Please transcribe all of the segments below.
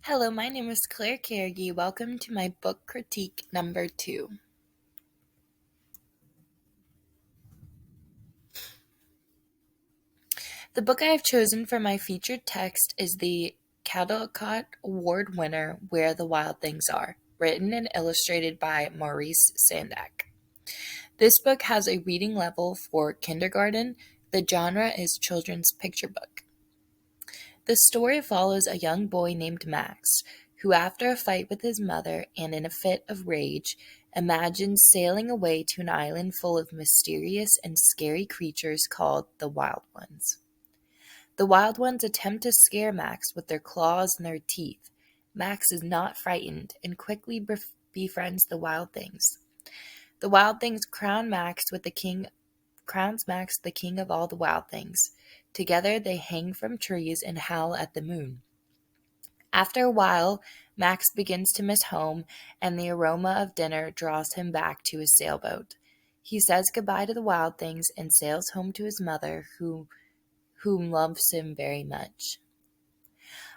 Hello, my name is Claire Carrigy. Welcome to my book critique number 2. The book I have chosen for my featured text is the Caldecott Award winner Where the Wild Things Are, written and illustrated by Maurice Sendak. This book has a reading level for kindergarten. The genre is children's picture book. The story follows a young boy named Max, who, after a fight with his mother and in a fit of rage, imagines sailing away to an island full of mysterious and scary creatures called the Wild Ones. The Wild Ones attempt to scare Max with their claws and their teeth. Max is not frightened and quickly befriends the Wild Things. The Wild Things crowns Max the king of all the wild things. Together they hang from trees and howl at the moon. After a while, Max begins to miss home, and the aroma of dinner draws him back to his sailboat. He says goodbye to the wild things and sails home to his mother, who loves him very much.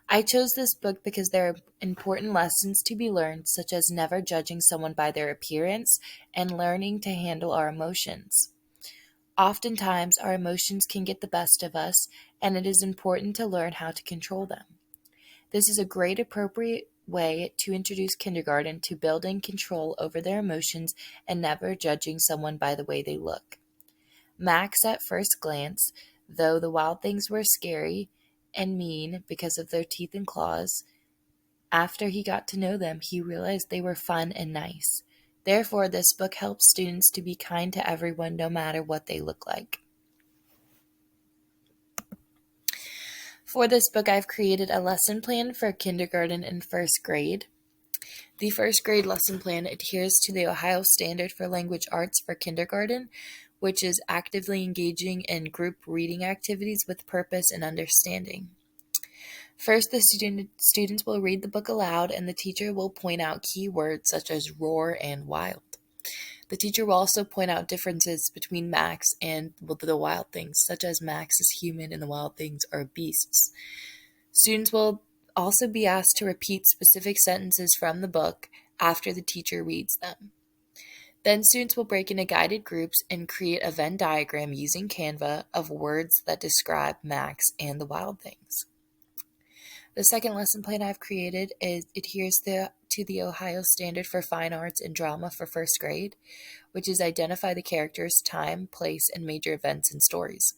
I chose this book because there are important lessons to be learned, such as never judging someone by their appearance and learning to handle our emotions. Oftentimes, our emotions can get the best of us, and it is important to learn how to control them. This is a great appropriate way to introduce kindergarten to building control over their emotions and never judging someone by the way they look. Max, at first glance, though the wild things were scary and mean because of their teeth and claws, after he got to know them, he realized they were fun and nice. Therefore, this book helps students to be kind to everyone no matter what they look like. For this book, I've created a lesson plan for kindergarten and first grade. The first grade lesson plan adheres to the Ohio Standard for Language Arts for kindergarten, which is actively engaging in group reading activities with purpose and understanding. First, the students will read the book aloud, and the teacher will point out key words such as roar and wild. The teacher will also point out differences between Max and the wild things, such as Max is human and the wild things are beasts. Students will also be asked to repeat specific sentences from the book after the teacher reads them. Then students will break into guided groups and create a Venn diagram using Canva of words that describe Max and the wild things. The second lesson plan I've created adheres to the Ohio Standard for Fine Arts and Drama for first grade, which is identify the characters, time, place, and major events and stories.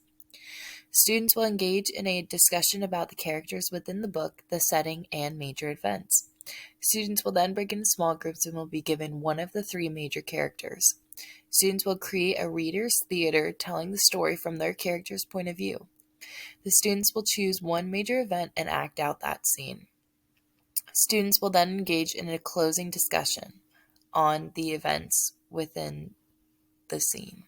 Students will engage in a discussion about the characters within the book, the setting, and major events. Students will then break into small groups and will be given one of the 3 major characters. Students will create a reader's theater telling the story from their character's point of view. The students will choose one major event and act out that scene. Students will then engage in a closing discussion on the events within the scene.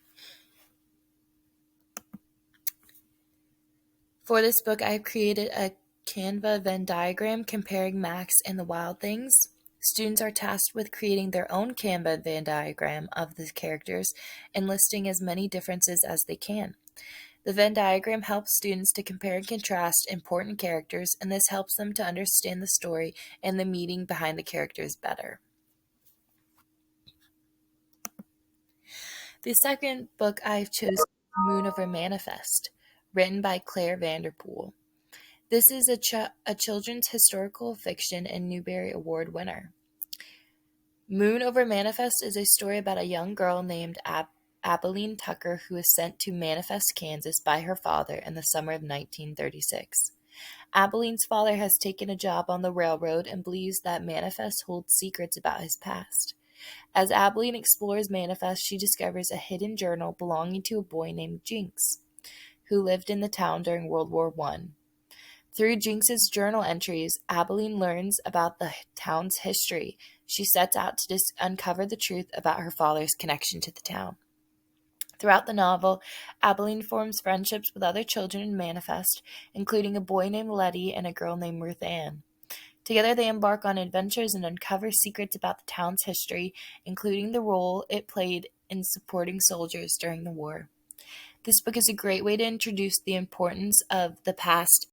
For this book, I have created a Canva Venn diagram comparing Max and the wild things. Students are tasked with creating their own Canva Venn diagram of the characters and listing as many differences as they can. The Venn diagram helps students to compare and contrast important characters, and this helps them to understand the story and the meaning behind the characters better. The second book I've chosen is Moon Over Manifest, written by Claire Vanderpool. This is a children's historical fiction and Newbery Award winner. Moon Over Manifest is a story about a young girl named Abilene Tucker who is sent to Manifest, Kansas by her father in the summer of 1936. Abilene's father has taken a job on the railroad and believes that Manifest holds secrets about his past. As Abilene explores Manifest, she discovers a hidden journal belonging to a boy named Jinx, who lived in the town during World War I. Through Jinx's journal entries, Abilene learns about the town's history. She sets out to uncover the truth about her father's connection to the town. Throughout the novel, Abilene forms friendships with other children in Manifest, including a boy named Letty and a girl named Ruth Ann. Together they embark on adventures and uncover secrets about the town's history, including the role it played in supporting soldiers during the war. This book is a great way to introduce the importance of the past